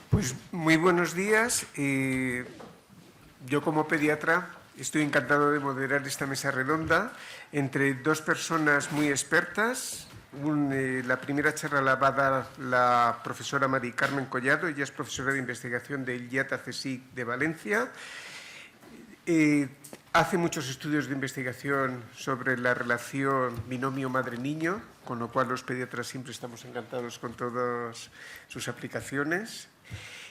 Pues muy buenos días. Yo como pediatra estoy encantado de moderar esta mesa redonda entre dos personas muy expertas. La primera charla la va a dar la profesora Mari Carmen Collado, ella es profesora de investigación del IATA CSIC de Valencia. Hace muchos estudios de investigación sobre la relación binomio madre-niño, con lo cual los pediatras siempre estamos encantados con todas sus aplicaciones.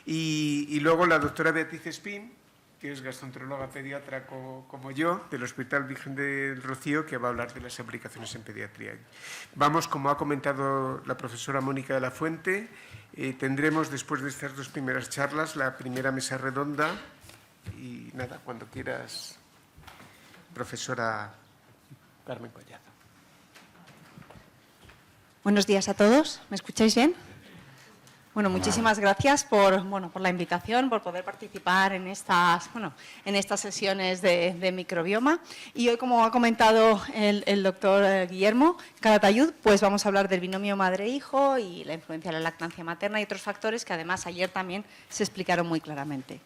Y luego la doctora Beatriz Espín, que es gastroenteróloga pediatra como yo, del Hospital Virgen del Rocío, que va a hablar de las aplicaciones en pediatría. Vamos, como ha comentado la profesora Mónica de la Fuente, tendremos después de estas dos primeras charlas la primera mesa redonda. Y nada, cuando quieras, profesora Carmen Collado. Buenos días a todos. ¿Me escucháis bien? Bueno, muchísimas gracias por la invitación, por poder participar en estas sesiones de microbioma. Y hoy, como ha comentado el doctor Guillermo Calatayud, pues vamos a hablar del binomio madre-hijo y la influencia de la lactancia materna y otros factores que además ayer también se explicaron muy claramente.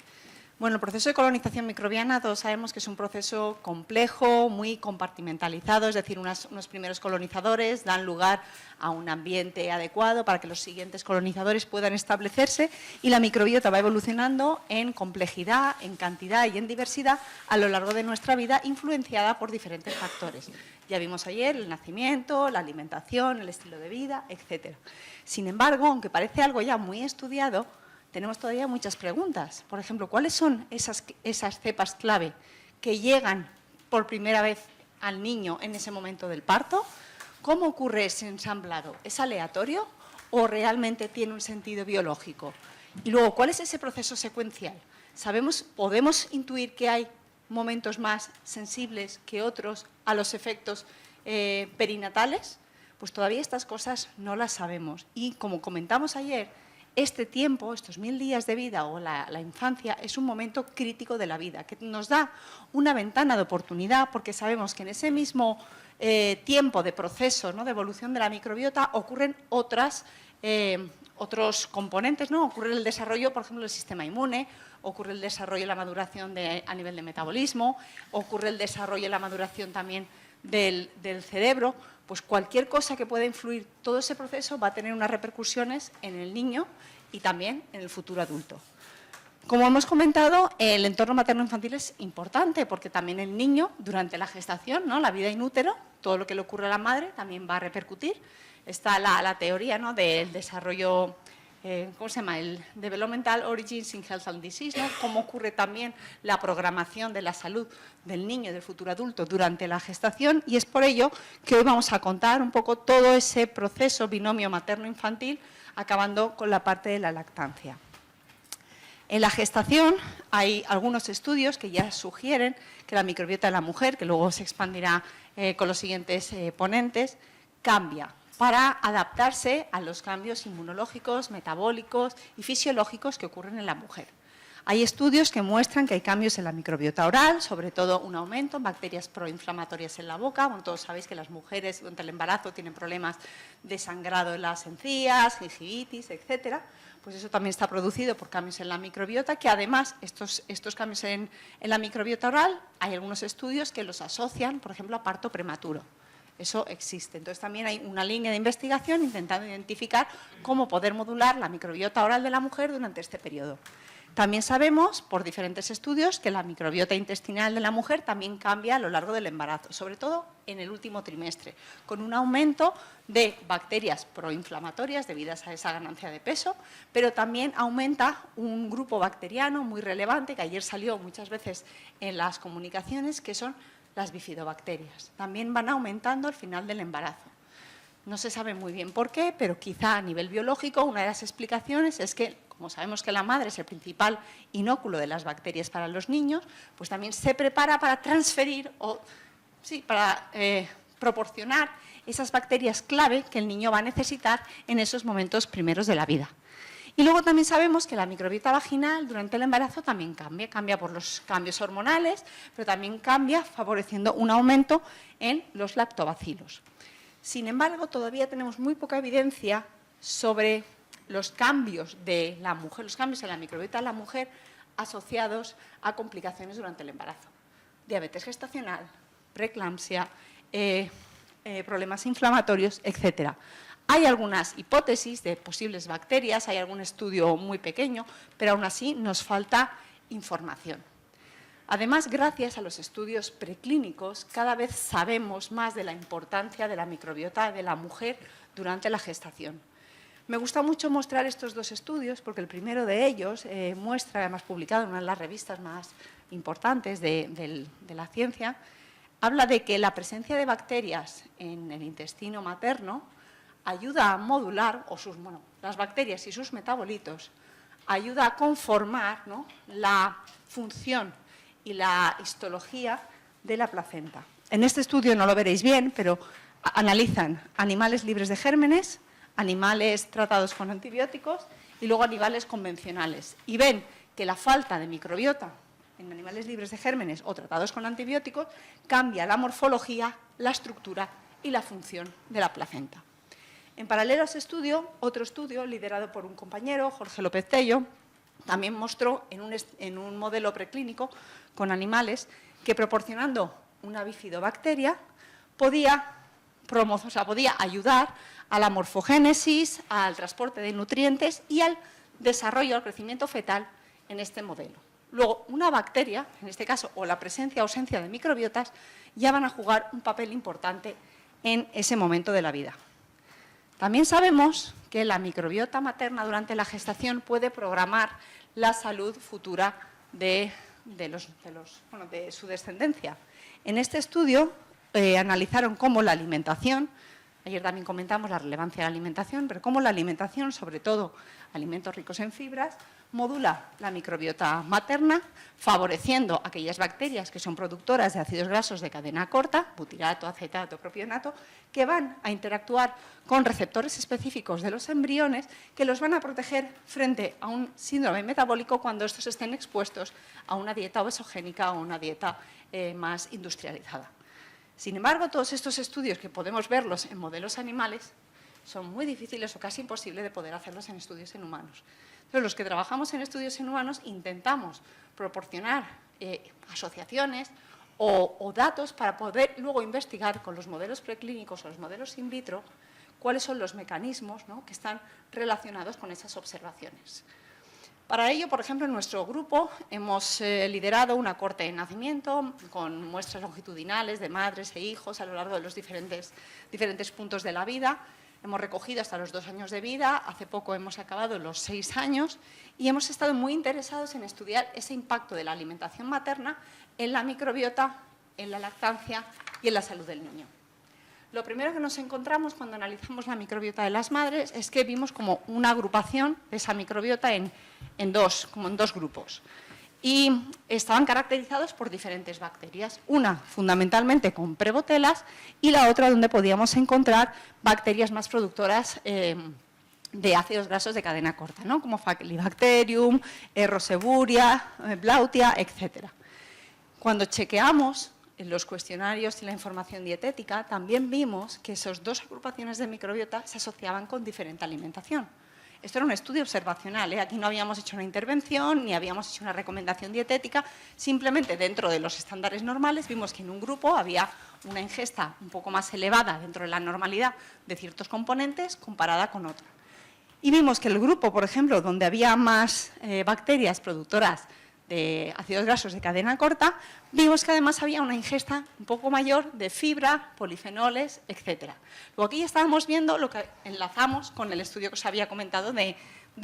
Bueno, el proceso de colonización microbiana todos sabemos que es un proceso complejo, muy compartimentalizado, es decir, unos primeros colonizadores dan lugar a un ambiente adecuado para que los siguientes colonizadores puedan establecerse y la microbiota va evolucionando en complejidad, en cantidad y en diversidad a lo largo de nuestra vida, influenciada por diferentes factores. Ya vimos ayer el nacimiento, la alimentación, el estilo de vida, etc. Sin embargo, aunque parece algo ya muy estudiado, tenemos todavía muchas preguntas. Por ejemplo, ¿cuáles son esas cepas clave que llegan por primera vez al niño en ese momento del parto? ¿Cómo ocurre ese ensamblado? ¿Es aleatorio o realmente tiene un sentido biológico? Y luego, ¿cuál es ese proceso secuencial? ¿Podemos intuir que hay momentos más sensibles que otros a los efectos perinatales? Pues todavía estas cosas no las sabemos. Y como comentamos ayer, este tiempo, estos 1000 días de vida o la infancia, es un momento crítico de la vida, que nos da una ventana de oportunidad porque sabemos que en ese mismo tiempo de proceso, ¿no?, de evolución de la microbiota ocurren otros componentes, ¿no? Ocurre el desarrollo, por ejemplo, del sistema inmune, ocurre el desarrollo y la maduración a nivel de metabolismo, ocurre el desarrollo y la maduración también del cerebro. Pues cualquier cosa que pueda influir todo ese proceso va a tener unas repercusiones en el niño y también en el futuro adulto. Como hemos comentado, el entorno materno-infantil es importante porque también el niño, durante la gestación, ¿no?, la vida in útero, todo lo que le ocurre a la madre también va a repercutir. Está la teoría, ¿no?, del desarrollo, ¿cómo se llama?, el Developmental Origins in Health and Disease, ¿no?, cómo ocurre también la programación de la salud del niño y del futuro adulto durante la gestación, y es por ello que hoy vamos a contar un poco todo ese proceso binomio materno-infantil, acabando con la parte de la lactancia. En la gestación hay algunos estudios que ya sugieren que la microbiota de la mujer, que luego se expandirá con los siguientes ponentes, cambia para adaptarse a los cambios inmunológicos, metabólicos y fisiológicos que ocurren en la mujer. Hay estudios que muestran que hay cambios en la microbiota oral, sobre todo un aumento en bacterias proinflamatorias en la boca. Bueno, todos sabéis que las mujeres durante el embarazo tienen problemas de sangrado en las encías, gingivitis, etcétera. Pues eso también está producido por cambios en la microbiota, que además estos cambios en la microbiota oral, hay algunos estudios que los asocian, por ejemplo, a parto prematuro. Eso existe. Entonces, también hay una línea de investigación intentando identificar cómo poder modular la microbiota oral de la mujer durante este periodo. También sabemos, por diferentes estudios, que la microbiota intestinal de la mujer también cambia a lo largo del embarazo, sobre todo en el último trimestre, con un aumento de bacterias proinflamatorias debidas a esa ganancia de peso, pero también aumenta un grupo bacteriano muy relevante, que ayer salió muchas veces en las comunicaciones, que son las bifidobacterias. También van aumentando al final del embarazo. No se sabe muy bien por qué, pero quizá a nivel biológico una de las explicaciones es que, como sabemos que la madre es el principal inóculo de las bacterias para los niños, pues también se prepara para transferir para proporcionar esas bacterias clave que el niño va a necesitar en esos momentos primeros de la vida. Y luego también sabemos que la microbiota vaginal durante el embarazo también cambia por los cambios hormonales, pero también cambia favoreciendo un aumento en los lactobacilos. Sin embargo, todavía tenemos muy poca evidencia sobre los cambios de la mujer, los cambios en la microbiota de la mujer asociados a complicaciones durante el embarazo. Diabetes gestacional, preeclampsia, problemas inflamatorios, etc. Hay algunas hipótesis de posibles bacterias, hay algún estudio muy pequeño, pero aún así nos falta información. Además, gracias a los estudios preclínicos, cada vez sabemos más de la importancia de la microbiota de la mujer durante la gestación. Me gusta mucho mostrar estos dos estudios porque el primero de ellos muestra, además publicado en una de las revistas más importantes de la ciencia, habla de que la presencia de bacterias en el intestino materno ayuda a modular, las bacterias y sus metabolitos, ayuda a conformar, ¿no?, la función y la histología de la placenta. En este estudio no lo veréis bien, pero analizan animales libres de gérmenes, animales tratados con antibióticos y luego animales convencionales. Y ven que la falta de microbiota en animales libres de gérmenes o tratados con antibióticos cambia la morfología, la estructura y la función de la placenta. En paralelo a ese estudio, otro estudio liderado por un compañero, Jorge López Tello, también mostró en un modelo preclínico con animales que proporcionando una bifidobacteria podía ayudar a la morfogénesis, al transporte de nutrientes y al desarrollo, al crecimiento fetal en este modelo. Luego, una bacteria, en este caso, o la presencia o ausencia de microbiotas, ya van a jugar un papel importante en ese momento de la vida. También sabemos que la microbiota materna durante la gestación puede programar la salud futura de su descendencia. En este estudio analizaron cómo la alimentación, ayer también comentamos la relevancia de la alimentación, pero cómo la alimentación, sobre todo alimentos ricos en fibras, modula la microbiota materna, favoreciendo aquellas bacterias que son productoras de ácidos grasos de cadena corta, butirato, acetato, propionato, que van a interactuar con receptores específicos de los embriones que los van a proteger frente a un síndrome metabólico cuando estos estén expuestos a una dieta obesogénica o una dieta más industrializada. Sin embargo, todos estos estudios que podemos verlos en modelos animales son muy difíciles o casi imposible de poder hacerlos en estudios en humanos. Entonces, los que trabajamos en estudios en humanos intentamos proporcionar asociaciones o datos para poder luego investigar con los modelos preclínicos o los modelos in vitro cuáles son los mecanismos, ¿no?, que están relacionados con esas observaciones. Para ello, por ejemplo, en nuestro grupo hemos liderado una corte de nacimiento con muestras longitudinales de madres e hijos a lo largo de los diferentes puntos de la vida. Hemos recogido hasta los 2 años de vida, hace poco hemos acabado los 6 años y hemos estado muy interesados en estudiar ese impacto de la alimentación materna en la microbiota, en la lactancia y en la salud del niño. Lo primero que nos encontramos cuando analizamos la microbiota de las madres es que vimos como una agrupación de esa microbiota en dos grupos. Y estaban caracterizados por diferentes bacterias, una fundamentalmente con prebotelas y la otra donde podíamos encontrar bacterias más productoras de ácidos grasos de cadena corta, ¿no?, como Faecalibacterium, Roseburia, Blautia, etc. Cuando chequeamos en los cuestionarios y la información dietética, también vimos que esas dos agrupaciones de microbiota se asociaban con diferente alimentación. Esto era un estudio observacional, aquí no habíamos hecho una intervención ni habíamos hecho una recomendación dietética, simplemente dentro de los estándares normales vimos que en un grupo había una ingesta un poco más elevada dentro de la normalidad de ciertos componentes comparada con otro. Y vimos que el grupo, por ejemplo, donde había más bacterias productoras de ácidos grasos de cadena corta, vimos que además había una ingesta un poco mayor de fibra, polifenoles, etc. Luego aquí ya estábamos viendo lo que enlazamos con el estudio que os había comentado de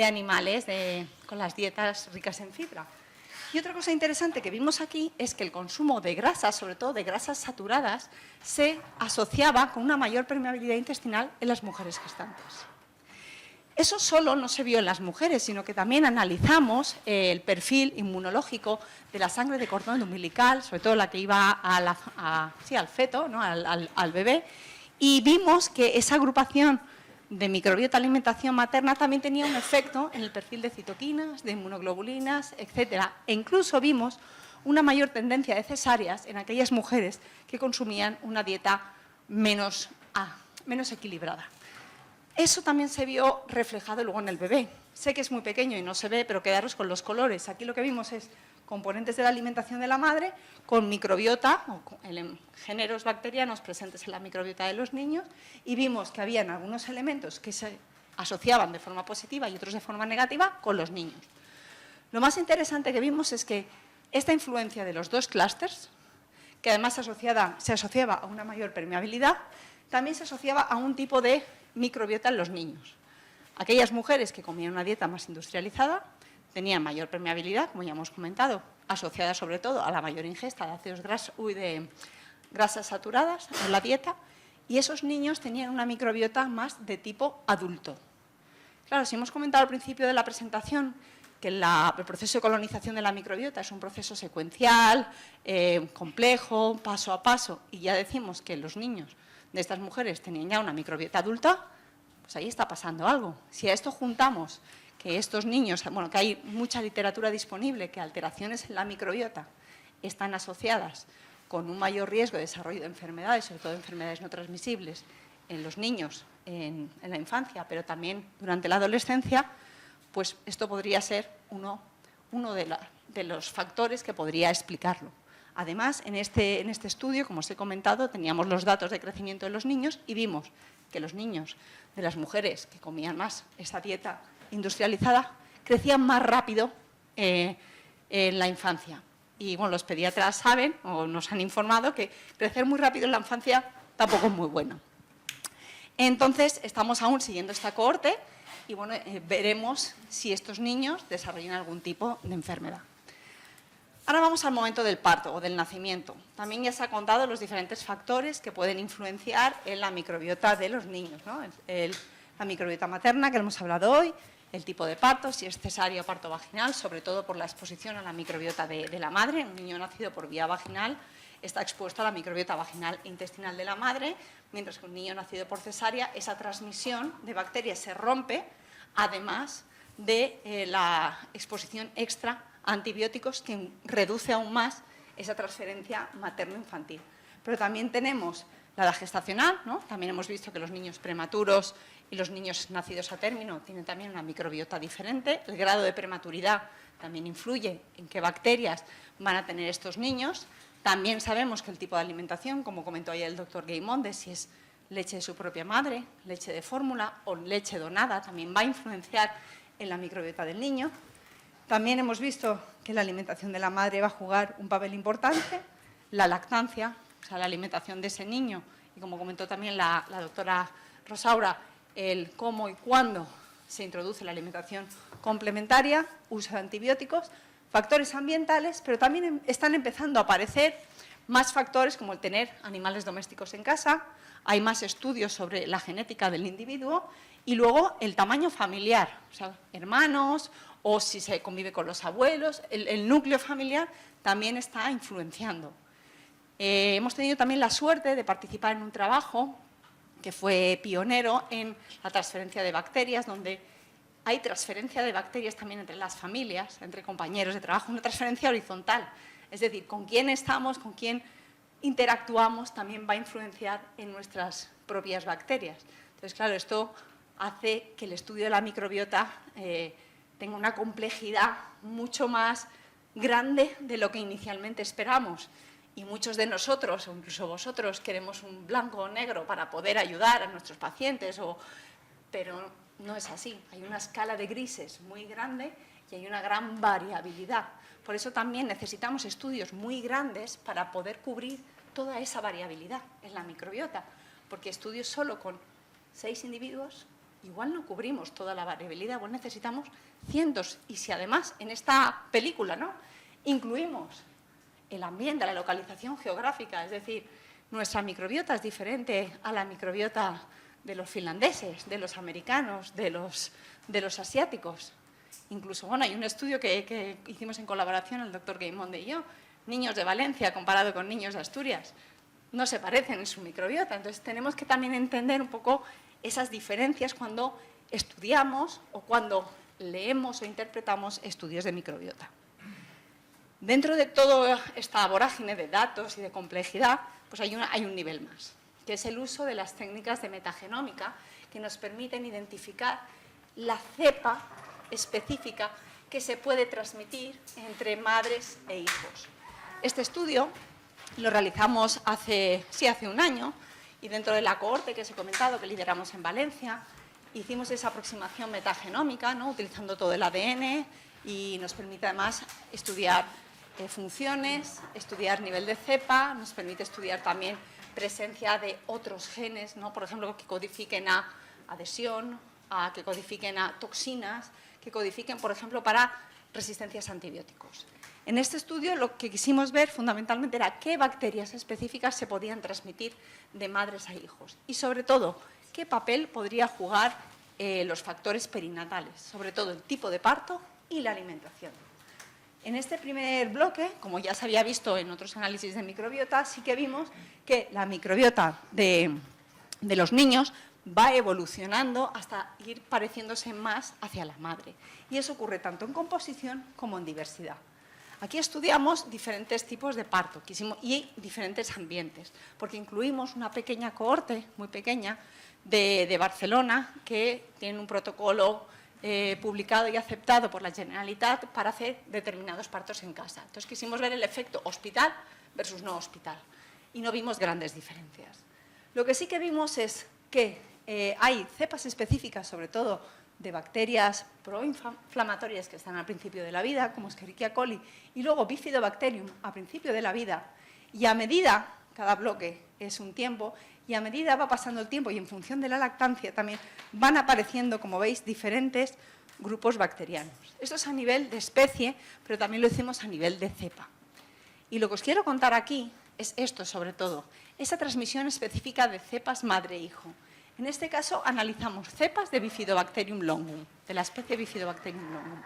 animales con las dietas ricas en fibra. Y otra cosa interesante que vimos aquí es que el consumo de grasas, sobre todo de grasas saturadas, se asociaba con una mayor permeabilidad intestinal en las mujeres gestantes. Eso solo no se vio en las mujeres, sino que también analizamos el perfil inmunológico de la sangre de cordón umbilical, sobre todo la que iba al feto, ¿no?, al bebé, y vimos que esa agrupación de microbiota alimentación materna también tenía un efecto en el perfil de citoquinas, de inmunoglobulinas, etc. E incluso vimos una mayor tendencia de cesáreas en aquellas mujeres que consumían una dieta menos equilibrada. Eso también se vio reflejado luego en el bebé. Sé que es muy pequeño y no se ve, pero quedaros con los colores. Aquí lo que vimos es componentes de la alimentación de la madre con microbiota, o con géneros bacterianos presentes en la microbiota de los niños, y vimos que habían algunos elementos que se asociaban de forma positiva y otros de forma negativa con los niños. Lo más interesante que vimos es que esta influencia de los dos clústeres, que además se asociaba a una mayor permeabilidad, también se asociaba a un tipo de microbiota en los niños. Aquellas mujeres que comían una dieta más industrializada tenían mayor permeabilidad, como ya hemos comentado, asociada sobre todo a la mayor ingesta de ácidos grasos, de grasas saturadas en la dieta, y esos niños tenían una microbiota más de tipo adulto. Claro, si hemos comentado al principio de la presentación que el proceso de colonización de la microbiota es un proceso secuencial, complejo, paso a paso, y ya decimos que los niños de estas mujeres tenían ya una microbiota adulta, pues ahí está pasando algo. Si a esto juntamos que estos niños, bueno, que hay mucha literatura disponible, que alteraciones en la microbiota están asociadas con un mayor riesgo de desarrollo de enfermedades, sobre todo enfermedades no transmisibles, en los niños en la infancia, pero también durante la adolescencia, pues esto podría ser uno de los factores que podría explicarlo. Además, en este estudio, como os he comentado, teníamos los datos de crecimiento de los niños y vimos que los niños de las mujeres que comían más esa dieta industrializada crecían más rápido en la infancia. Y bueno, los pediatras saben o nos han informado que crecer muy rápido en la infancia tampoco es muy bueno. Entonces, estamos aún siguiendo esta cohorte y bueno, veremos si estos niños desarrollan algún tipo de enfermedad. Ahora vamos al momento del parto o del nacimiento. También ya se ha contado los diferentes factores que pueden influenciar en la microbiota de los niños, ¿no? La microbiota materna, que hemos hablado hoy, el tipo de parto, si es cesárea o parto vaginal, sobre todo por la exposición a la microbiota de la madre. Un niño nacido por vía vaginal está expuesto a la microbiota vaginal e intestinal de la madre, mientras que un niño nacido por cesárea, esa transmisión de bacterias se rompe, además de la exposición extra a antibióticos que reduce aún más esa transferencia materno-infantil. Pero también tenemos la gestacional, ¿no? También hemos visto que los niños prematuros y los niños nacidos a término tienen también una microbiota diferente. El grado de prematuridad también influye en qué bacterias van a tener estos niños. También sabemos que el tipo de alimentación, como comentó ayer el doctor Gaimonde, si es leche de su propia madre, leche de fórmula o leche donada, también va a influenciar en la microbiota del niño. También hemos visto que la alimentación de la madre va a jugar un papel importante, la lactancia, o sea, la alimentación de ese niño, y como comentó también la doctora Rosaura, el cómo y cuándo se introduce la alimentación complementaria, uso de antibióticos, factores ambientales, pero también están empezando a aparecer más factores como el tener animales domésticos en casa, hay más estudios sobre la genética del individuo y luego el tamaño familiar, o sea, hermanos o si se convive con los abuelos, el núcleo familiar también está influenciando. Hemos tenido también la suerte de participar en un trabajo que fue pionero en la transferencia de bacterias, donde hay transferencia de bacterias también entre las familias, entre compañeros de trabajo, una transferencia horizontal. Es decir, con quién estamos, con quién interactuamos, también va a influenciar en nuestras propias bacterias. Entonces, claro, esto hace que el estudio de la microbiota tenga una complejidad mucho más grande de lo que inicialmente esperamos. Y muchos de nosotros, o incluso vosotros, queremos un blanco o negro para poder ayudar a nuestros pacientes, pero no es así. Hay una escala de grises muy grande y hay una gran variabilidad. Por eso también necesitamos estudios muy grandes para poder cubrir toda esa variabilidad en la microbiota, porque estudios solo con 6 individuos igual no cubrimos toda la variabilidad, igual necesitamos cientos. Y si además en esta película, ¿no?, incluimos el ambiente, la localización geográfica, es decir, nuestra microbiota es diferente a la microbiota de los finlandeses, de los americanos, de los asiáticos. Incluso, bueno, hay un estudio que hicimos en colaboración el doctor Gaimonde y yo, niños de Valencia comparado con niños de Asturias, no se parecen en su microbiota. Entonces, tenemos que también entender un poco esas diferencias cuando estudiamos o cuando leemos o interpretamos estudios de microbiota. Dentro de toda esta vorágine de datos y de complejidad, pues hay un nivel más, que es el uso de las técnicas de metagenómica, que que nos permiten identificar la cepa específica que se puede transmitir entre madres e hijos. Este estudio lo realizamos hace un año y dentro de la cohorte que os he comentado, que lideramos en Valencia, hicimos esa aproximación metagenómica, ¿no?, utilizando todo el ADN, y nos permite además estudiar funciones, estudiar nivel de cepa, nos permite estudiar también presencia de otros genes, ¿no?, por ejemplo, que codifiquen a adhesión, que codifiquen a toxinas, que codifiquen, por ejemplo, para resistencias a antibióticos. En este estudio lo que quisimos ver fundamentalmente era qué bacterias específicas se podían transmitir de madres a hijos y, sobre todo, qué papel podría jugar los factores perinatales, sobre todo el tipo de parto y la alimentación. En este primer bloque, como ya se había visto en otros análisis de microbiota, sí que vimos que la microbiota de los niños va evolucionando hasta ir pareciéndose más hacia la madre. Y eso ocurre tanto en composición como en diversidad. Aquí estudiamos diferentes tipos de parto y diferentes ambientes, porque incluimos una pequeña cohorte, muy pequeña, de Barcelona, que tiene un protocolo publicado y aceptado por la Generalitat para hacer determinados partos en casa. Entonces quisimos ver el efecto hospital versus no hospital y no vimos grandes diferencias. Lo que sí que vimos es que hay cepas específicas, sobre todo de bacterias proinflamatorias que están al principio de la vida, como Escherichia coli, y luego Bifidobacterium al principio de la vida, y a medida, cada bloque es un tiempo, y a medida va pasando el tiempo y en función de la lactancia también van apareciendo, como veis, diferentes grupos bacterianos. Esto es a nivel de especie, pero también lo hicimos a nivel de cepa. Y lo que os quiero contar aquí es esto, sobre todo, esa transmisión específica de cepas madre-hijo. En este caso, analizamos cepas de Bifidobacterium longum, de la especie Bifidobacterium longum.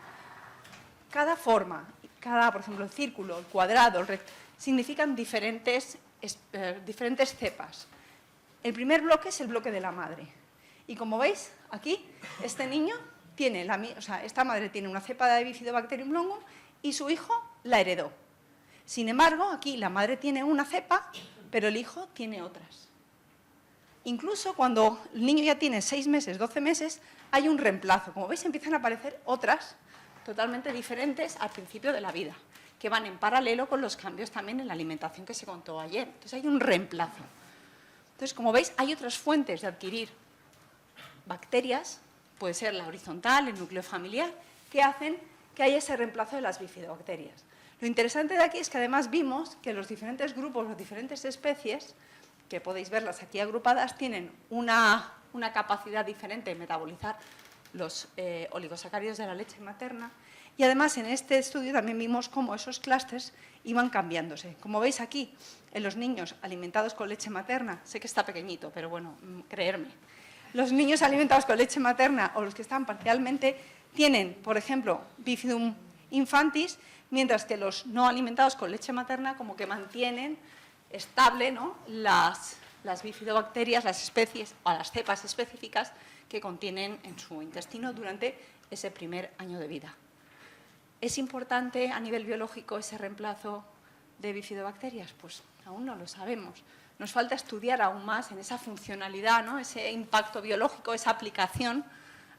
Cada forma, por ejemplo, el círculo, el cuadrado, el recto, significan diferentes cepas. El primer bloque es el bloque de la madre. Y como veis, aquí, este niño tiene, esta madre tiene una cepa de Bifidobacterium longum y su hijo la heredó. Sin embargo, aquí la madre tiene una cepa, pero el hijo tiene otras. Incluso cuando el niño ya tiene 6 meses, 12 meses, hay un reemplazo. Como veis, empiezan a aparecer otras totalmente diferentes al principio de la vida, que van en paralelo con los cambios también en la alimentación que se contó ayer. Entonces hay un reemplazo. Entonces, como veis, hay otras fuentes de adquirir bacterias, puede ser la horizontal, el núcleo familiar, que hacen que haya ese reemplazo de las bifidobacterias. Lo interesante de aquí es que además vimos que los diferentes grupos, las diferentes especies, que podéis verlas aquí agrupadas, tienen una capacidad diferente de metabolizar los oligosacáridos de la leche materna. Y además en este estudio también vimos cómo esos clústeres iban cambiándose. Como veis aquí, en los niños alimentados con leche materna, sé que está pequeñito, pero bueno, creerme, los niños alimentados con leche materna o los que están parcialmente tienen, por ejemplo, Bifidum infantis, mientras que los no alimentados con leche materna como que mantienen estable, ¿no?, las bifidobacterias, las especies o las cepas específicas que contienen en su intestino durante ese primer año de vida. ¿Es importante a nivel biológico ese reemplazo de bifidobacterias? Pues aún no lo sabemos. Nos falta estudiar aún más en esa funcionalidad, ¿no?, ese impacto biológico, esa aplicación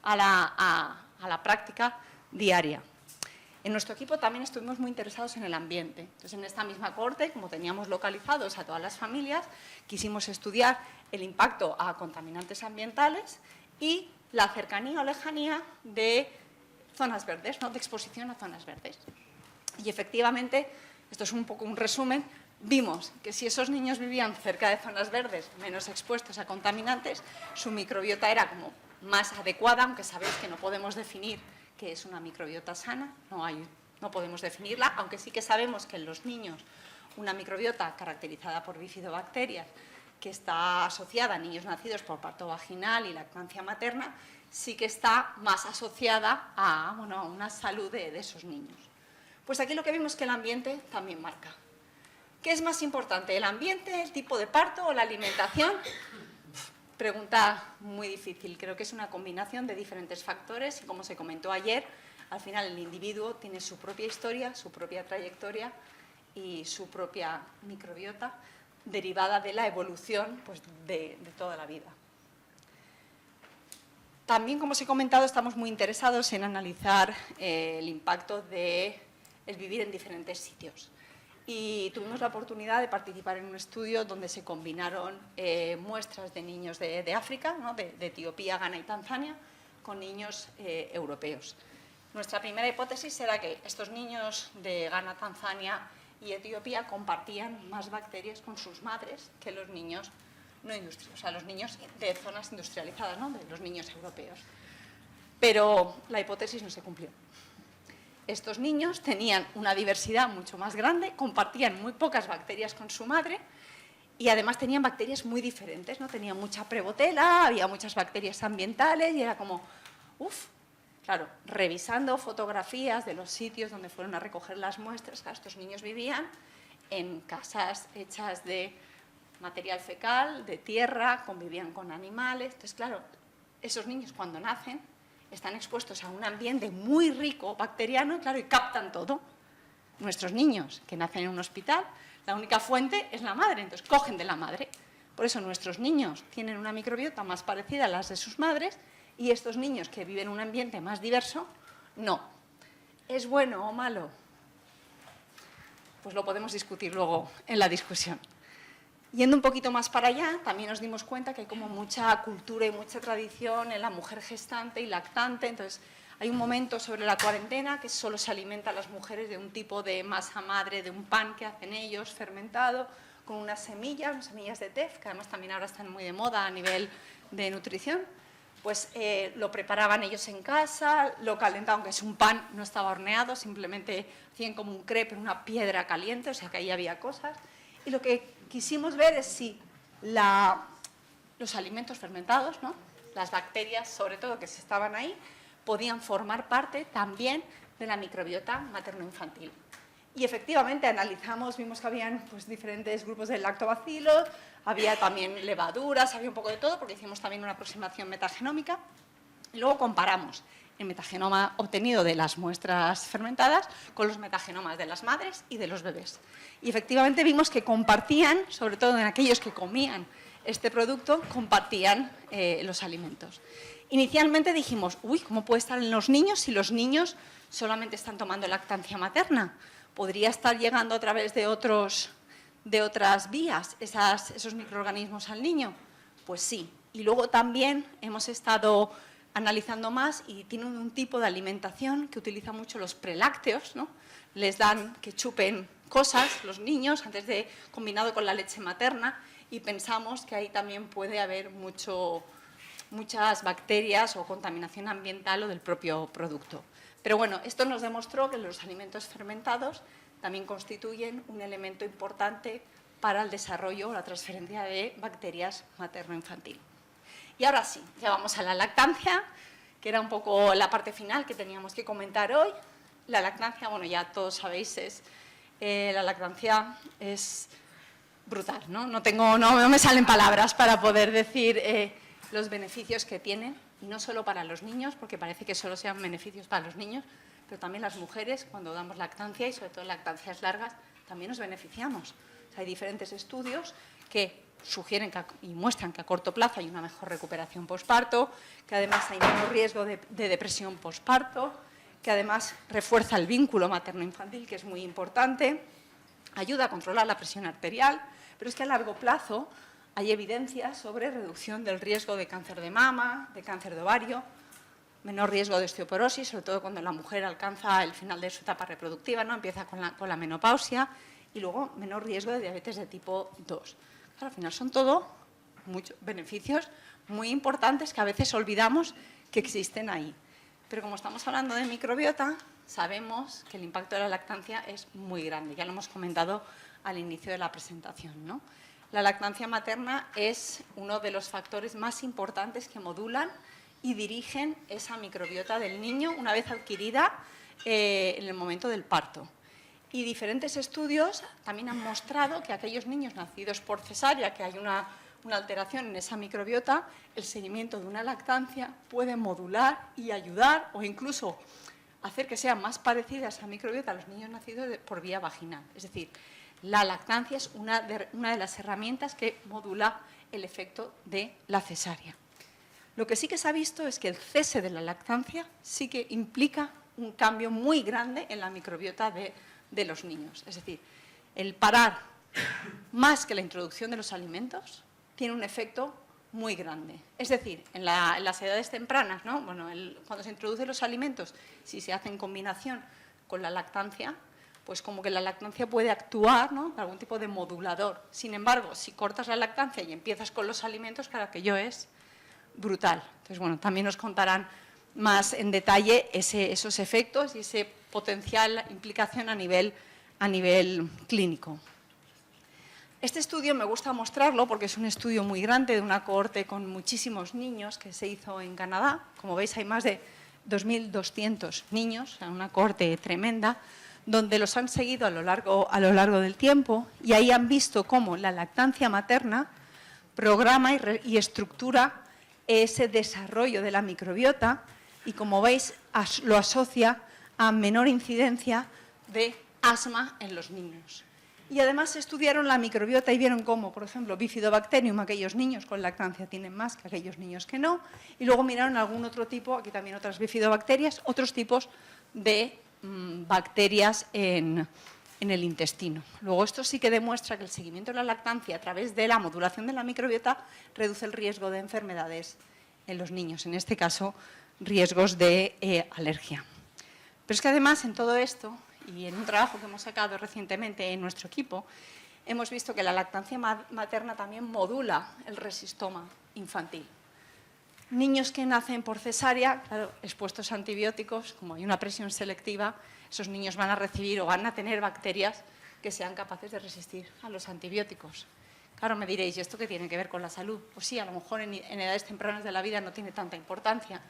a la práctica diaria. En nuestro equipo también estuvimos muy interesados en el ambiente. Entonces, en esta misma cohorte, como teníamos localizados a todas las familias, quisimos estudiar el impacto a contaminantes ambientales y la cercanía o lejanía de zonas verdes, ¿no?, de exposición a zonas verdes. Y efectivamente, esto es un poco un resumen, vimos que si esos niños vivían cerca de zonas verdes, menos expuestos a contaminantes, su microbiota era como más adecuada, aunque sabéis que no podemos definir qué es una microbiota sana, no podemos definirla, aunque sí que sabemos que en los niños una microbiota caracterizada por bifidobacterias que está asociada a niños nacidos por parto vaginal y lactancia materna, sí que está más asociada a una salud de esos niños. Pues aquí lo que vimos es que el ambiente también marca. ¿Qué es más importante, el ambiente, el tipo de parto o la alimentación? Pregunta muy difícil. Creo que es una combinación de diferentes factores y, como se comentó ayer, al final el individuo tiene su propia historia, su propia trayectoria y su propia microbiota derivada de la evolución, pues, de toda la vida. también, como os he comentado, estamos muy interesados en analizar el impacto del vivir en diferentes sitios. Y tuvimos la oportunidad de participar en un estudio donde se combinaron muestras de niños de África, ¿no? de Etiopía, Ghana y Tanzania, con niños europeos. Nuestra primera hipótesis era que estos niños de Ghana, Tanzania y Etiopía compartían más bacterias con sus madres que los niños no industriales, o sea, los niños de zonas industrializadas, ¿no? De los niños europeos. Pero la hipótesis no se cumplió. Estos niños tenían una diversidad mucho más grande, compartían muy pocas bacterias con su madre y además tenían bacterias muy diferentes, ¿no? Tenían mucha prebotela, había muchas bacterias ambientales y era como, uff, claro, revisando fotografías de los sitios donde fueron a recoger las muestras, claro, estos niños vivían en casas hechas de material fecal, de tierra, convivían con animales. Entonces, claro, esos niños cuando nacen están expuestos a un ambiente muy rico bacteriano, claro, y captan todo. Nuestros niños que nacen en un hospital, la única fuente es la madre, entonces cogen de la madre. Por eso nuestros niños tienen una microbiota más parecida a las de sus madres y estos niños que viven en un ambiente más diverso, no. ¿Es bueno o malo? Pues lo podemos discutir luego en la discusión. Yendo un poquito más para allá, también nos dimos cuenta que hay como mucha cultura y mucha tradición en la mujer gestante y lactante. Entonces, hay un momento sobre la cuarentena que solo se alimenta a las mujeres de un tipo de masa madre, de un pan que hacen ellos, fermentado, con unas semillas de tef, que además también ahora están muy de moda a nivel de nutrición. Pues lo preparaban ellos en casa, lo calentaban, aunque es un pan, no estaba horneado, simplemente hacían como un crepe en una piedra caliente, o sea que ahí había cosas. Y lo que quisimos ver es si los alimentos fermentados, ¿no? Las bacterias, sobre todo, que se estaban ahí, podían formar parte también de la microbiota materno-infantil. Y efectivamente analizamos, vimos que habían pues, diferentes grupos de lactobacilos, había también levaduras, había un poco de todo, porque hicimos también una aproximación metagenómica. Y luego comparamos el metagenoma obtenido de las muestras fermentadas con los metagenomas de las madres y de los bebés. Y efectivamente vimos que compartían, sobre todo en aquellos que comían este producto, compartían los alimentos. Inicialmente dijimos, uy, ¿cómo puede estar en los niños si los niños solamente están tomando lactancia materna? ¿Podría estar llegando a través de otras vías esos microorganismos al niño? Pues sí. Y luego también hemos estado analizando más y tienen un tipo de alimentación que utiliza mucho los prelácteos, ¿no? Les dan que chupen cosas los niños antes de combinado con la leche materna y pensamos que ahí también puede haber muchas bacterias o contaminación ambiental o del propio producto. Pero bueno, esto nos demostró que los alimentos fermentados también constituyen un elemento importante para el desarrollo o la transferencia de bacterias materno-infantil. Y ahora sí, ya vamos a la lactancia, que era un poco la parte final que teníamos que comentar hoy. La lactancia, bueno, ya todos sabéis, la lactancia es brutal, ¿no? No me salen palabras para poder decir los beneficios que tiene, y no solo para los niños, porque parece que solo sean beneficios para los niños, pero también las mujeres, cuando damos lactancia, y sobre todo lactancias largas, también nos beneficiamos. O sea, hay diferentes estudios que sugieren y muestran que a corto plazo hay una mejor recuperación posparto, que además hay menos riesgo de depresión posparto, que además refuerza el vínculo materno-infantil, que es muy importante, ayuda a controlar la presión arterial, pero es que a largo plazo hay evidencias sobre reducción del riesgo de cáncer de mama, de cáncer de ovario, menor riesgo de osteoporosis, sobre todo cuando la mujer alcanza el final de su etapa reproductiva, ¿no? Empieza con la menopausia, y luego menor riesgo de diabetes de tipo 2. Claro, al final son todo muchos beneficios muy importantes que a veces olvidamos que existen ahí. Pero como estamos hablando de microbiota, sabemos que el impacto de la lactancia es muy grande. Ya lo hemos comentado al inicio de la presentación, ¿no? La lactancia materna es uno de los factores más importantes que modulan y dirigen esa microbiota del niño una vez adquirida en el momento del parto. Y diferentes estudios también han mostrado que aquellos niños nacidos por cesárea, que hay una alteración en esa microbiota, el seguimiento de una lactancia puede modular y ayudar o incluso hacer que sea más parecida a esa microbiota a los niños nacidos por vía vaginal. Es decir, la lactancia es una de las herramientas que modula el efecto de la cesárea. Lo que sí que se ha visto es que el cese de la lactancia sí que implica un cambio muy grande en la microbiota de los niños. Es decir, el parar más que la introducción de los alimentos tiene un efecto muy grande. Es decir, en las edades tempranas, ¿no? Bueno, cuando se introducen los alimentos, si se hace en combinación con la lactancia, pues como que la lactancia puede actuar, ¿no?, algún tipo de modulador. Sin embargo, si cortas la lactancia y empiezas con los alimentos, claro, aquello es brutal. Entonces, bueno, también nos contarán más en detalle esos efectos y esa potencial implicación a nivel clínico. Este estudio me gusta mostrarlo porque es un estudio muy grande de una cohorte con muchísimos niños que se hizo en Canadá. Como veis, hay más de 2.200 niños, una cohorte tremenda, donde los han seguido a lo largo del tiempo y ahí han visto cómo la lactancia materna programa y estructura ese desarrollo de la microbiota y, como veis, lo asocia a menor incidencia de asma en los niños. Y además estudiaron la microbiota y vieron cómo, por ejemplo, Bifidobacterium, aquellos niños con lactancia tienen más que aquellos niños que no, y luego miraron algún otro tipo, aquí también otras bifidobacterias, otros tipos de bacterias en el intestino. Luego, esto sí que demuestra que el seguimiento de la lactancia a través de la modulación de la microbiota reduce el riesgo de enfermedades en los niños, en este caso, riesgos de alergia. Pero es que además en todo esto, y en un trabajo que hemos sacado recientemente en nuestro equipo, hemos visto que la lactancia materna también modula el resistoma infantil. Niños que nacen por cesárea, claro, expuestos a antibióticos, como hay una presión selectiva, esos niños van a recibir o van a tener bacterias que sean capaces de resistir a los antibióticos. Claro, me diréis, ¿y esto qué tiene que ver con la salud? Pues sí, a lo mejor en edades tempranas de la vida no tiene tanta importancia,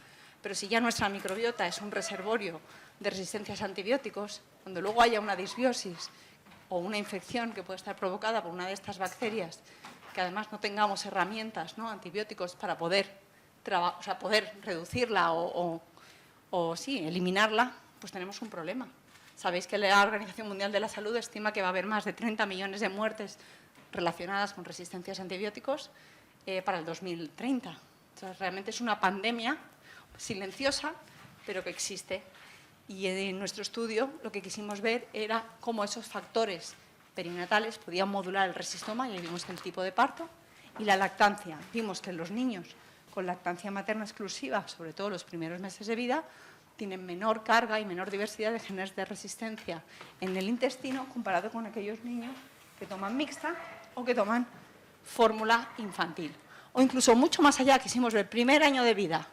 pero si ya nuestra microbiota es un reservorio de resistencias a antibióticos, cuando luego haya una disbiosis o una infección que puede estar provocada por una de estas bacterias, que además no tengamos herramientas, ¿no?, antibióticos para poder reducirla o eliminarla, pues tenemos un problema. Sabéis que la Organización Mundial de la Salud estima que va a haber más de 30 millones de muertes relacionadas con resistencias a antibióticos para el 2030. O sea, realmente es una pandemia silenciosa, pero que existe. Y en nuestro estudio lo que quisimos ver era cómo esos factores perinatales podían modular el resistoma, y vimos el tipo de parto, y la lactancia. Vimos que en los niños con lactancia materna exclusiva, sobre todo los primeros meses de vida, tienen menor carga y menor diversidad de genes de resistencia en el intestino comparado con aquellos niños que toman mixta o que toman fórmula infantil. O incluso mucho más allá, quisimos ver el primer año de vida,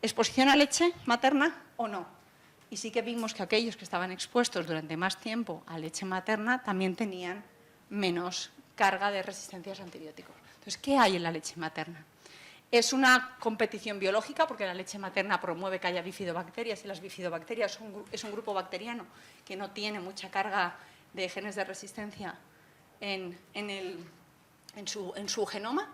exposición a leche materna o no. Y sí que vimos que aquellos que estaban expuestos durante más tiempo a leche materna también tenían menos carga de resistencias a antibióticos. Entonces, ¿qué hay en la leche materna? Es una competición biológica porque la leche materna promueve que haya bifidobacterias y las bifidobacterias es un grupo bacteriano que no tiene mucha carga de genes de resistencia en su genoma,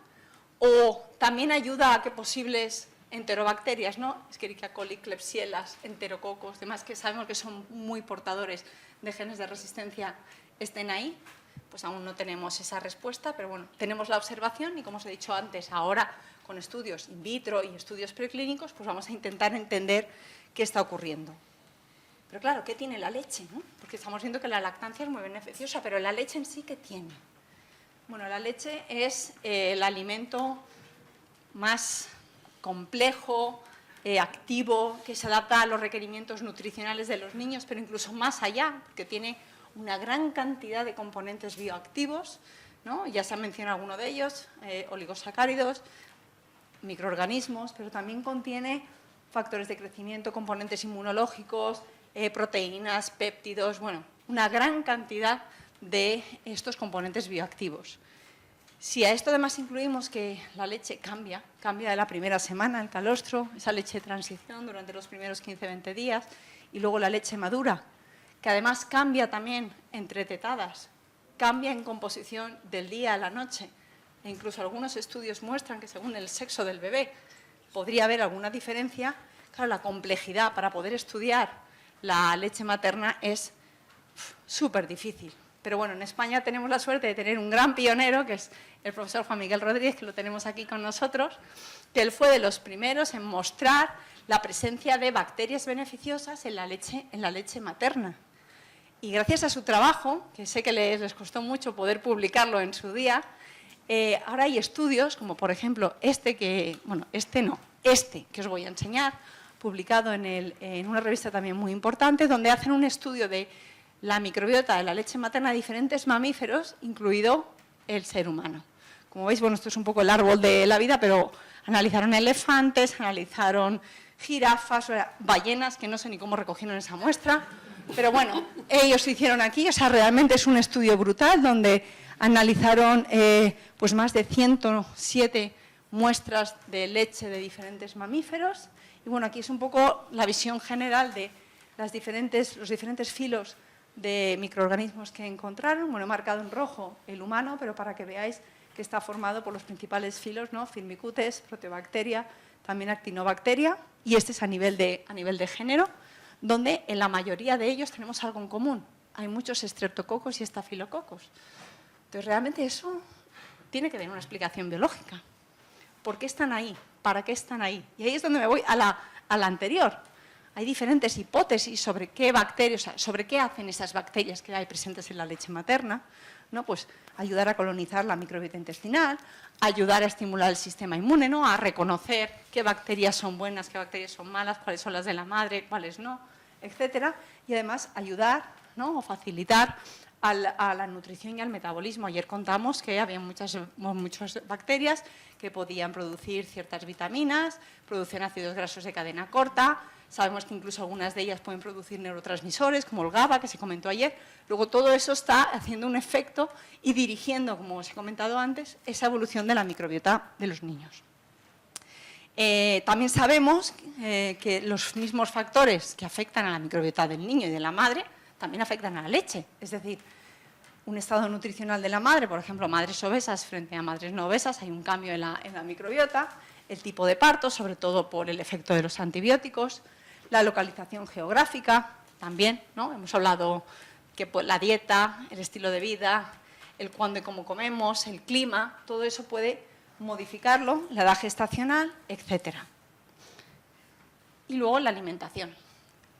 o también ayuda a que posibles enterobacterias, ¿no?, Escherichia coli, Klebsiella, enterococos, demás que sabemos que son muy portadores de genes de resistencia, estén ahí. Pues aún no tenemos esa respuesta, pero bueno, tenemos la observación y, como os he dicho antes, ahora con estudios in vitro y estudios preclínicos, pues vamos a intentar entender qué está ocurriendo. Pero claro, ¿qué tiene la leche, ¿no? Porque estamos viendo que la lactancia es muy beneficiosa, pero la leche en sí, ¿qué tiene? Bueno, la leche es el alimento más complejo, activo, que se adapta a los requerimientos nutricionales de los niños, pero incluso más allá, porque tiene una gran cantidad de componentes bioactivos, ¿no? Ya se ha mencionado alguno de ellos, oligosacáridos, microorganismos, pero también contiene factores de crecimiento, componentes inmunológicos, proteínas, péptidos, bueno, una gran cantidad de estos componentes bioactivos. Si a esto además incluimos que la leche cambia de la primera semana, el calostro, esa leche de transición durante los primeros 15-20 días, y luego la leche madura, que además cambia también entre tetadas, cambia en composición del día a la noche, e incluso algunos estudios muestran que según el sexo del bebé podría haber alguna diferencia. Claro, la complejidad para poder estudiar la leche materna es súper difícil. Pero bueno, en España tenemos la suerte de tener un gran pionero, que es el profesor Juan Miguel Rodríguez, que lo tenemos aquí con nosotros, que él fue de los primeros en mostrar la presencia de bacterias beneficiosas en la leche materna. Y gracias a su trabajo, que sé que les costó mucho poder publicarlo en su día, ahora hay estudios, como por ejemplo este que os voy a enseñar, publicado en una revista también muy importante, donde hacen un estudio de la microbiota de la leche materna de diferentes mamíferos, incluido el ser humano. Como veis, bueno, esto es un poco el árbol de la vida, pero analizaron elefantes, analizaron jirafas, ballenas, que no sé ni cómo recogieron esa muestra, pero bueno, ellos se hicieron aquí, o sea, realmente es un estudio brutal donde analizaron pues más de 107 muestras de leche de diferentes mamíferos. Y bueno, aquí es un poco la visión general de los diferentes filos de microorganismos que encontraron. Bueno, he marcado en rojo el humano, pero para que veáis que está formado por los principales filos, ¿no? Firmicutes, Proteobacteria, también Actinobacteria, y este es a nivel de género, donde en la mayoría de ellos tenemos algo en común. Hay muchos estreptococos y estafilococos. Entonces, realmente eso tiene que tener una explicación biológica. ¿Por qué están ahí? ¿Para qué están ahí? Y ahí es donde me voy a la anterior. Hay diferentes hipótesis sobre qué bacterias, o sea, sobre qué hacen esas bacterias que hay presentes en la leche materna, ¿no? Pues ayudar a colonizar la microbiota intestinal, ayudar a estimular el sistema inmune, ¿no? A reconocer qué bacterias son buenas, qué bacterias son malas, cuáles son las de la madre, cuáles no, etcétera. Y además ayudar, ¿no? O facilitar a la nutrición y al metabolismo. Ayer contamos que había muchas bacterias que podían producir ciertas vitaminas, producen ácidos grasos de cadena corta. Sabemos que incluso algunas de ellas pueden producir neurotransmisores, como el GABA, que se comentó ayer. Luego, todo eso está haciendo un efecto y dirigiendo, como os he comentado antes, esa evolución de la microbiota de los niños. También sabemos que los mismos factores que afectan a la microbiota del niño y de la madre también afectan a la leche. Es decir, un estado nutricional de la madre, por ejemplo, madres obesas frente a madres no obesas, hay un cambio en la microbiota, el tipo de parto, sobre todo por el efecto de los antibióticos, la localización geográfica también, ¿no? Hemos hablado que la dieta, el estilo de vida, el cuándo y cómo comemos, el clima, todo eso puede modificarlo, la edad gestacional, etcétera. Y luego la alimentación.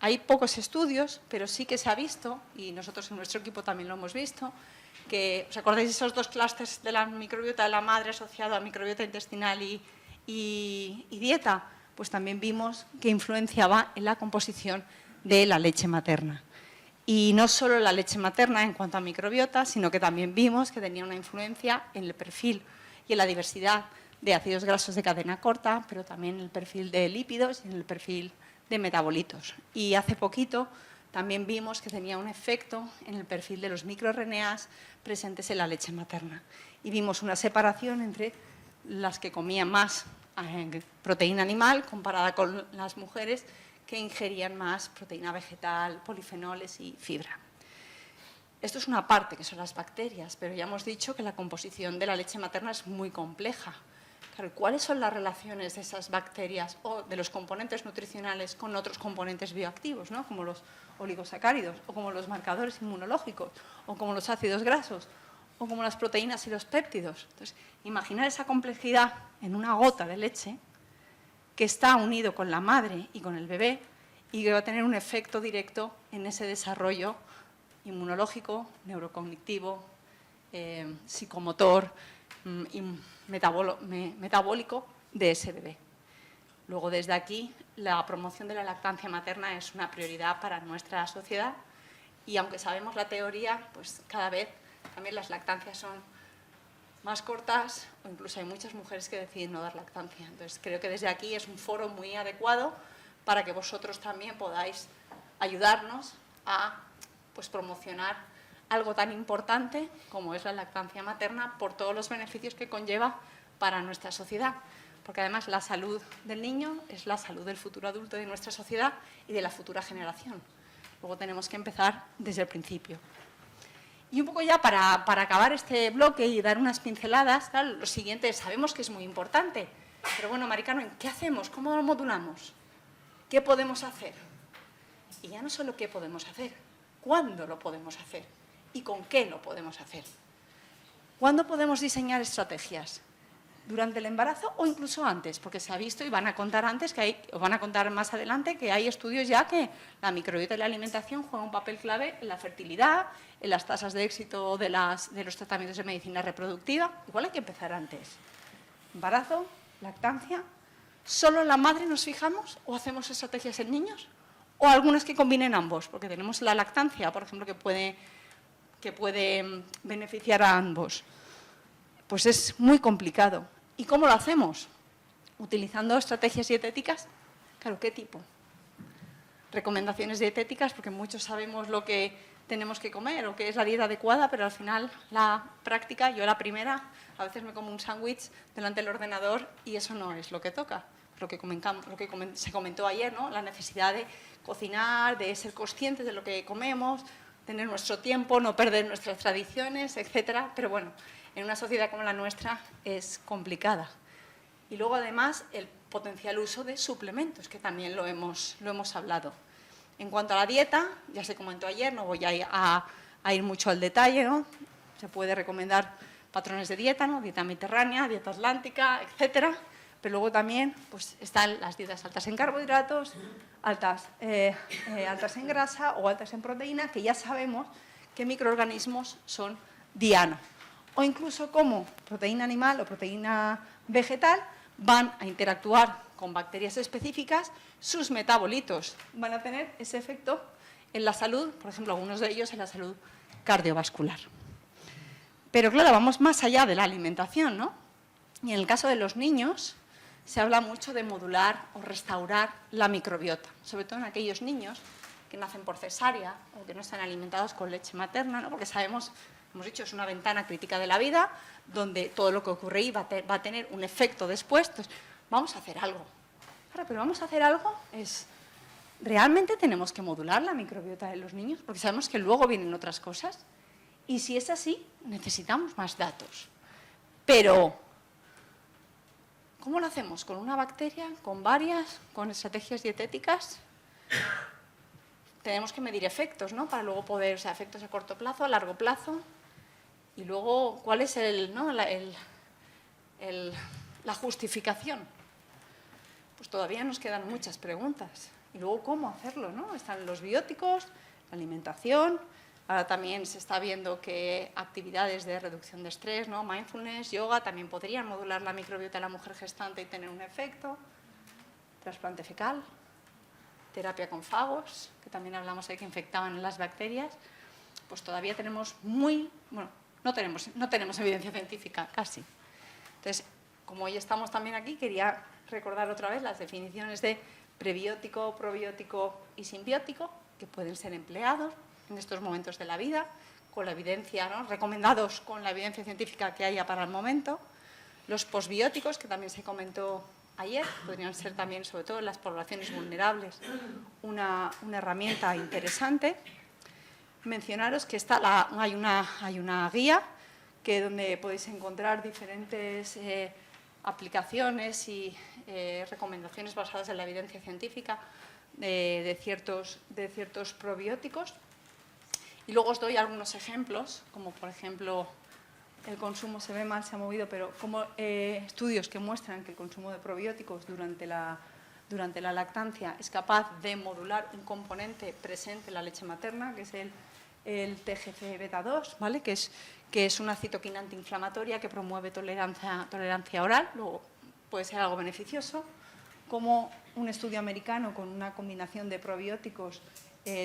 Hay pocos estudios, pero sí que se ha visto, y nosotros en nuestro equipo también lo hemos visto, que, ¿os acordáis de esos dos clústeres de la microbiota de la madre asociado a microbiota intestinal y dieta? Pues también vimos que influenciaba en la composición de la leche materna. Y no solo la leche materna en cuanto a microbiota, sino que también vimos que tenía una influencia en el perfil y en la diversidad de ácidos grasos de cadena corta, pero también en el perfil de lípidos y en el perfil de metabolitos. Y hace poquito también vimos que tenía un efecto en el perfil de los microRNAs presentes en la leche materna. Y vimos una separación entre las que comían más proteína animal comparada con las mujeres que ingerían más proteína vegetal, polifenoles y fibra. Esto es una parte, que son las bacterias, pero ya hemos dicho que la composición de la leche materna es muy compleja. Claro, ¿cuáles son las relaciones de esas bacterias o de los componentes nutricionales con otros componentes bioactivos, ¿no? Como los oligosacáridos, o como los marcadores inmunológicos, o como los ácidos grasos, o como las proteínas y los péptidos? Entonces, imaginar esa complejidad en una gota de leche que está unido con la madre y con el bebé y que va a tener un efecto directo en ese desarrollo inmunológico, neurocognitivo, psicomotor y metabólico de ese bebé. Luego, desde aquí, la promoción de la lactancia materna es una prioridad para nuestra sociedad y, aunque sabemos la teoría, pues cada vez también las lactancias son más cortas o incluso hay muchas mujeres que deciden no dar lactancia. Entonces, creo que desde aquí es un foro muy adecuado para que vosotros también podáis ayudarnos a promocionar algo tan importante como es la lactancia materna por todos los beneficios que conlleva para nuestra sociedad. Porque además la salud del niño es la salud del futuro adulto de nuestra sociedad y de la futura generación. Luego tenemos que empezar desde el principio. Y un poco ya para acabar este bloque y dar unas pinceladas, claro, lo siguiente, sabemos que es muy importante, pero bueno, Mari Carmen, ¿qué hacemos? ¿Cómo lo modulamos? ¿Qué podemos hacer? Y ya no solo qué podemos hacer, ¿cuándo lo podemos hacer? y con qué lo podemos hacer. ¿Cuándo podemos diseñar estrategias? Durante el embarazo o incluso antes, porque se ha visto y van a contar antes que hay, o van a contar más adelante que hay estudios ya que la microbiota y la alimentación juegan un papel clave en la fertilidad, en las tasas de éxito de los tratamientos de medicina reproductiva. Igual hay que empezar antes. Embarazo, lactancia. ¿Solo en la madre nos fijamos o hacemos estrategias en niños? O algunas que combinen ambos, porque tenemos la lactancia, por ejemplo, que puede beneficiar a ambos. Pues es muy complicado. ¿Y cómo lo hacemos? ¿Utilizando estrategias dietéticas? Claro, ¿qué tipo? Recomendaciones dietéticas, porque muchos sabemos lo que tenemos que comer o qué es la dieta adecuada, pero al final la práctica, yo la primera, a veces me como un sándwich delante del ordenador y eso no es lo que toca. Lo que se comentó ayer, ¿no? La necesidad de cocinar, de ser conscientes de lo que comemos, tener nuestro tiempo, no perder nuestras tradiciones, etcétera. Pero bueno, en una sociedad como la nuestra es complicada. Y luego, además, el potencial uso de suplementos, que también lo hemos hablado. En cuanto a la dieta, ya se comentó ayer, no voy a ir mucho al detalle, ¿no? Se puede recomendar patrones de dieta, ¿no? Dieta mediterránea, dieta atlántica, etcétera. Pero luego también pues, están las dietas altas en carbohidratos, altas en grasa o altas en proteína, que ya sabemos qué microorganismos son diana. O incluso cómo proteína animal o proteína vegetal van a interactuar con bacterias específicas, sus metabolitos van a tener ese efecto en la salud, por ejemplo, algunos de ellos en la salud cardiovascular. Pero claro, vamos más allá de la alimentación, ¿no? Y en el caso de los niños se habla mucho de modular o restaurar la microbiota, sobre todo en aquellos niños que nacen por cesárea o que no están alimentados con leche materna, ¿no? Porque sabemos, hemos dicho, es una ventana crítica de la vida donde todo lo que ocurre ahí va a tener un efecto después. Entonces, vamos a hacer algo. Claro, pero vamos a hacer algo es, ¿realmente tenemos que modular la microbiota de los niños? Porque sabemos que luego vienen otras cosas. Y si es así, necesitamos más datos. Pero, ¿cómo lo hacemos? ¿Con una bacteria? ¿Con varias? ¿Con estrategias dietéticas? Tenemos que medir efectos, ¿no? Para luego poder, o sea, efectos a corto plazo, a largo plazo. Y luego, ¿cuál es la justificación? Pues todavía nos quedan muchas preguntas. Y luego, ¿cómo hacerlo, no? Están los bióticos, la alimentación. Ahora también se está viendo que actividades de reducción de estrés, ¿no? Mindfulness, yoga, también podrían modular la microbiota de la mujer gestante y tener un efecto. Trasplante fecal, terapia con fagos, que también hablamos de que infectaban en las bacterias. Pues todavía tenemos no tenemos evidencia científica, casi. Entonces, como hoy estamos también aquí, quería recordar otra vez las definiciones de prebiótico, probiótico y simbiótico, que pueden ser empleados en estos momentos de la vida, con la evidencia, ¿no? Recomendados con la evidencia científica que haya para el momento. Los posbióticos, que también se comentó ayer, podrían ser también, sobre todo en las poblaciones vulnerables, una herramienta interesante. Mencionaros que hay una guía donde podéis encontrar diferentes aplicaciones y recomendaciones basadas en la evidencia científica de ciertos probióticos. Y luego os doy algunos ejemplos, como por ejemplo el consumo, se ve mal, se ha movido, pero como estudios que muestran que el consumo de probióticos durante la lactancia es capaz de modular un componente presente en la leche materna, que es el TGF-beta2, ¿vale? que es una citoquina antiinflamatoria que promueve tolerancia oral, luego puede ser algo beneficioso, como un estudio americano con una combinación de probióticos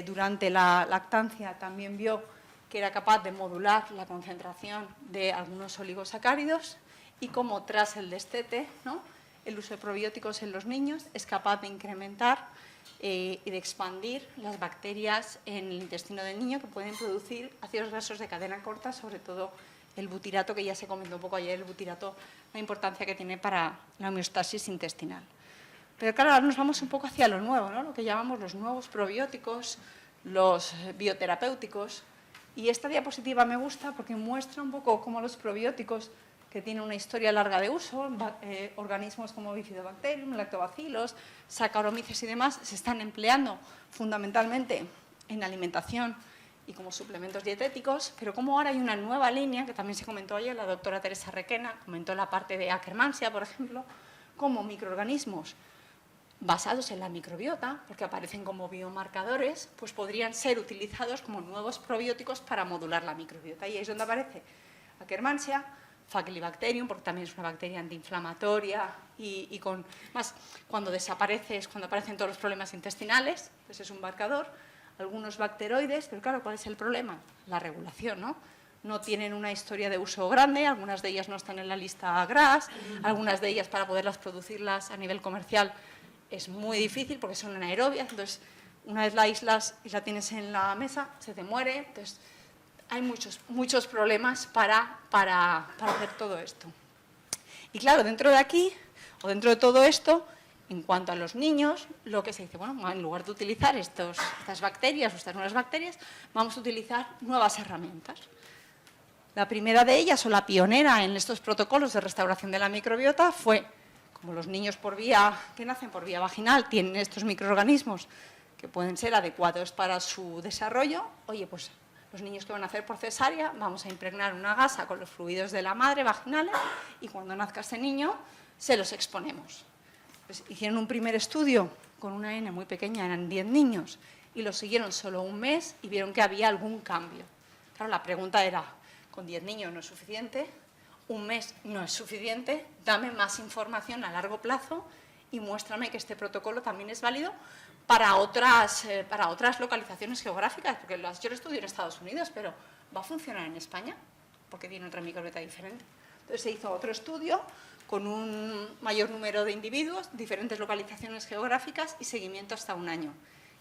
durante la lactancia también vio que era capaz de modular la concentración de algunos oligosacáridos y como tras el destete, ¿no? El uso de probióticos en los niños es capaz de incrementar y de expandir las bacterias en el intestino del niño que pueden producir ácidos grasos de cadena corta, sobre todo el butirato, que ya se comentó un poco ayer, el butirato, la importancia que tiene para la homeostasis intestinal. Pero claro, ahora nos vamos un poco hacia lo nuevo, ¿no? Lo que llamamos los nuevos probióticos, los bioterapéuticos. Y esta diapositiva me gusta porque muestra un poco cómo los probióticos, que tienen una historia larga de uso, organismos como Bifidobacterium, lactobacilos, Saccharomyces y demás, se están empleando fundamentalmente en alimentación y como suplementos dietéticos, pero como ahora hay una nueva línea, que también se comentó ayer, la doctora Teresa Requena comentó la parte de Akkermansia, por ejemplo, como microorganismos basados en la microbiota, porque aparecen como biomarcadores, pues podrían ser utilizados como nuevos probióticos para modular la microbiota. Y ahí es donde aparece Akkermansia, Faecalibacterium, porque también es una bacteria antiinflamatoria y más cuando desaparece es cuando aparecen todos los problemas intestinales, pues es un marcador. Algunos bacteroides, pero claro, ¿cuál es el problema? La regulación, ¿no? No tienen una historia de uso grande, algunas de ellas no están en la lista GRAS, algunas de ellas para poderlas producirlas a nivel comercial es muy difícil porque son anaerobias, entonces una vez la aíslas y la tienes en la mesa, se te muere, entonces hay muchos problemas para hacer todo esto. Y claro, dentro de aquí, o dentro de todo esto, en cuanto a los niños, lo que se dice, bueno, en lugar de utilizar estas bacterias o estas nuevas bacterias, vamos a utilizar nuevas herramientas. La primera de ellas, o la pionera en estos protocolos de restauración de la microbiota, fue, como los niños que nacen por vía vaginal tienen estos microorganismos que pueden ser adecuados para su desarrollo, oye, pues los niños que van a nacer por cesárea, vamos a impregnar una gasa con los fluidos de la madre vaginales y cuando nazca ese niño se los exponemos. Pues hicieron un primer estudio con una N muy pequeña, eran 10 niños, y los siguieron solo un mes y vieron que había algún cambio. Claro, la pregunta era, con 10 niños no es suficiente, un mes no es suficiente, dame más información a largo plazo y muéstrame que este protocolo también es válido para otras localizaciones geográficas, porque yo lo estudio en Estados Unidos, pero ¿va a funcionar en España? Porque tiene otra microbiota diferente. Entonces se hizo otro estudio con un mayor número de individuos, diferentes localizaciones geográficas y seguimiento hasta un año.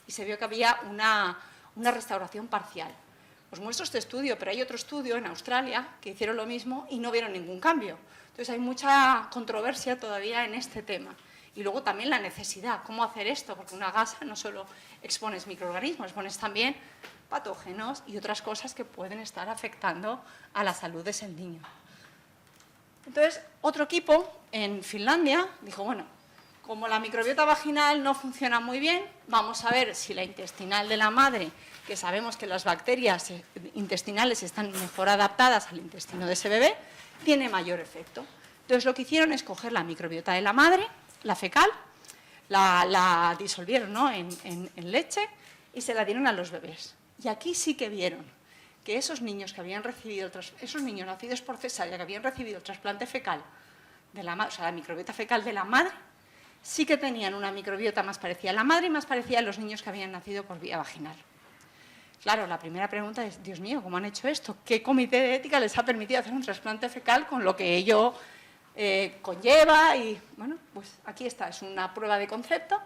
Y se vio que había una restauración parcial. Os muestro este estudio, pero hay otro estudio en Australia que hicieron lo mismo y no vieron ningún cambio. Entonces hay mucha controversia todavía en este tema. Y luego también la necesidad, cómo hacer esto, porque una gasa no solo expones microorganismos, expones también patógenos y otras cosas que pueden estar afectando a la salud de ese niño. Entonces, otro equipo en Finlandia dijo, bueno, como la microbiota vaginal no funciona muy bien, vamos a ver si la intestinal de la madre, que sabemos que las bacterias intestinales están mejor adaptadas al intestino de ese bebé, tiene mayor efecto. Entonces, lo que hicieron es coger la microbiota de la madre, la fecal, la disolvieron, ¿no?, en leche y se la dieron a los bebés. Y aquí sí que vieron que esos niños que habían recibido, esos niños nacidos por cesárea que habían recibido el trasplante fecal, o sea, la microbiota fecal de la madre, sí que tenían una microbiota más parecida a la madre y más parecida a los niños que habían nacido por vía vaginal. Claro, la primera pregunta es, Dios mío, ¿cómo han hecho esto? ¿Qué comité de ética les ha permitido hacer un trasplante fecal con lo que ello conlleva? Y bueno, pues aquí está, es una prueba de concepto,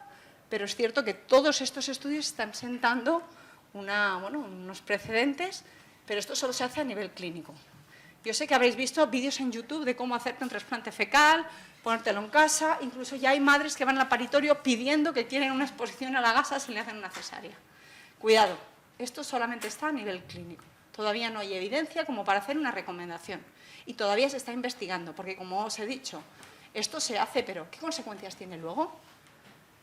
pero es cierto que todos estos estudios están sentando unos precedentes, pero esto solo se hace a nivel clínico. Yo sé que habréis visto vídeos en YouTube de cómo hacerte un trasplante fecal, ponértelo en casa, incluso ya hay madres que van al paritorio pidiendo que quieren una exposición a la gasa si le hacen una cesárea. Cuidado, esto solamente está a nivel clínico. Todavía no hay evidencia como para hacer una recomendación y todavía se está investigando, porque como os he dicho, esto se hace, pero ¿qué consecuencias tiene luego?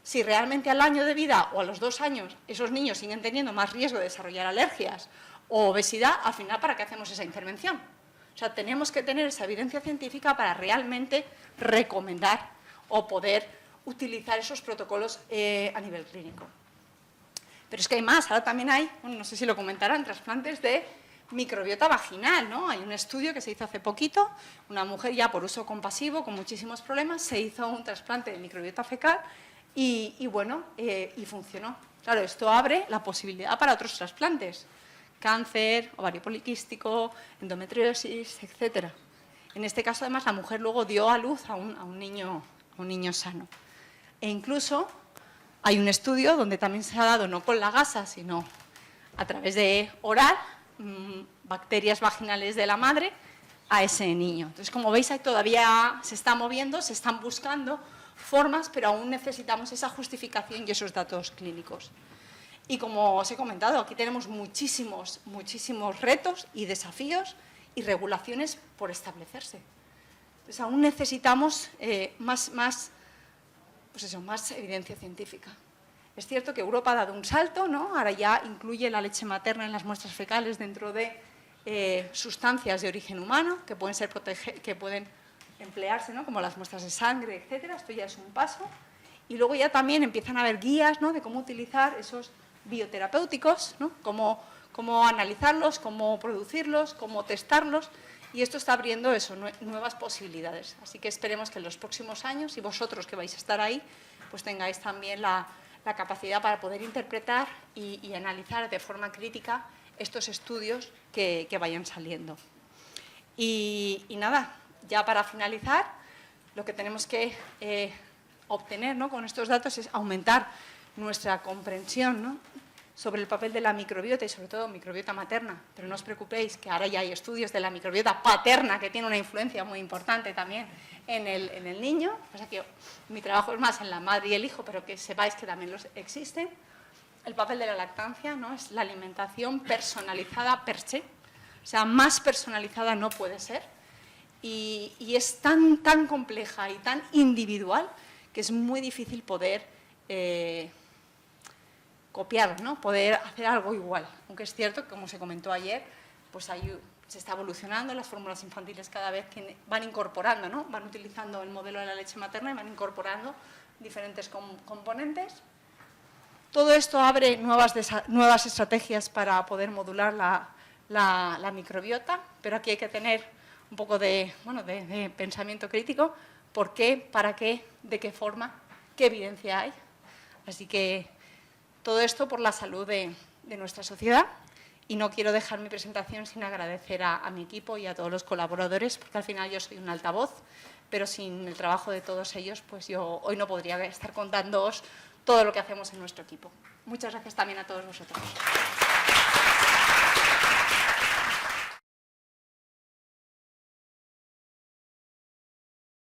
Si realmente al año de vida o a los 2 años esos niños siguen teniendo más riesgo de desarrollar alergias o obesidad, al final, ¿para qué hacemos esa intervención? O sea, tenemos que tener esa evidencia científica para realmente recomendar o poder utilizar esos protocolos a nivel clínico. Pero es que hay más, ahora también hay, bueno, no sé si lo comentarán, trasplantes de microbiota vaginal, ¿no? Hay un estudio que se hizo hace poquito, una mujer ya por uso compasivo, con muchísimos problemas, se hizo un trasplante de microbiota fecal y funcionó. Claro, esto abre la posibilidad para otros trasplantes. Cáncer, ovario poliquístico, endometriosis, etc. En este caso, además, la mujer luego dio a luz a un niño sano. E incluso hay un estudio donde también se ha dado, no con la gasa, sino a través de oral, bacterias vaginales de la madre a ese niño. Entonces, como veis, ahí todavía se está moviendo, se están buscando formas, pero aún necesitamos esa justificación y esos datos clínicos. Y como os he comentado, aquí tenemos muchísimos retos y desafíos y regulaciones por establecerse. Entonces, aún necesitamos más evidencia científica. Es cierto que Europa ha dado un salto, ¿no? Ahora ya incluye la leche materna en las muestras fecales dentro de sustancias de origen humano que pueden emplearse, ¿no? Como las muestras de sangre, etcétera. Esto ya es un paso. Y luego ya también empiezan a haber guías, ¿no? De cómo utilizar esos bioterapéuticos, ¿no? Cómo analizarlos, cómo producirlos, cómo testarlos. Y esto está abriendo eso, nuevas posibilidades. Así que esperemos que en los próximos años, y vosotros que vais a estar ahí, pues tengáis también la capacidad para poder interpretar y analizar de forma crítica estos estudios que vayan saliendo. Y nada, ya para finalizar, lo que tenemos que obtener, ¿no? Con estos datos es aumentar nuestra comprensión, ¿no? Sobre el papel de la microbiota y sobre todo microbiota materna. Pero no os preocupéis que ahora ya hay estudios de la microbiota paterna que tiene una influencia muy importante también en el niño. O sea que mi trabajo es más en la madre y el hijo, pero que sepáis que también los existen. El papel de la lactancia, ¿no? Es la alimentación personalizada per se. O sea, más personalizada no puede ser. Y es tan compleja y tan individual que es muy difícil poder copiar, ¿no? Poder hacer algo igual. Aunque es cierto que, como se comentó ayer, pues se está evolucionando, las fórmulas infantiles cada vez van incorporando, ¿no? Van utilizando el modelo de la leche materna y van incorporando diferentes componentes. Todo esto abre nuevas estrategias para poder modular la microbiota, pero aquí hay que tener un poco de pensamiento crítico. ¿Por qué? ¿Para qué? ¿De qué forma? ¿Qué evidencia hay? Así que todo esto por la salud de nuestra sociedad. Y no quiero dejar mi presentación sin agradecer a mi equipo y a todos los colaboradores, porque al final yo soy un altavoz, pero sin el trabajo de todos ellos, pues yo hoy no podría estar contándoos todo lo que hacemos en nuestro equipo. Muchas gracias también a todos vosotros.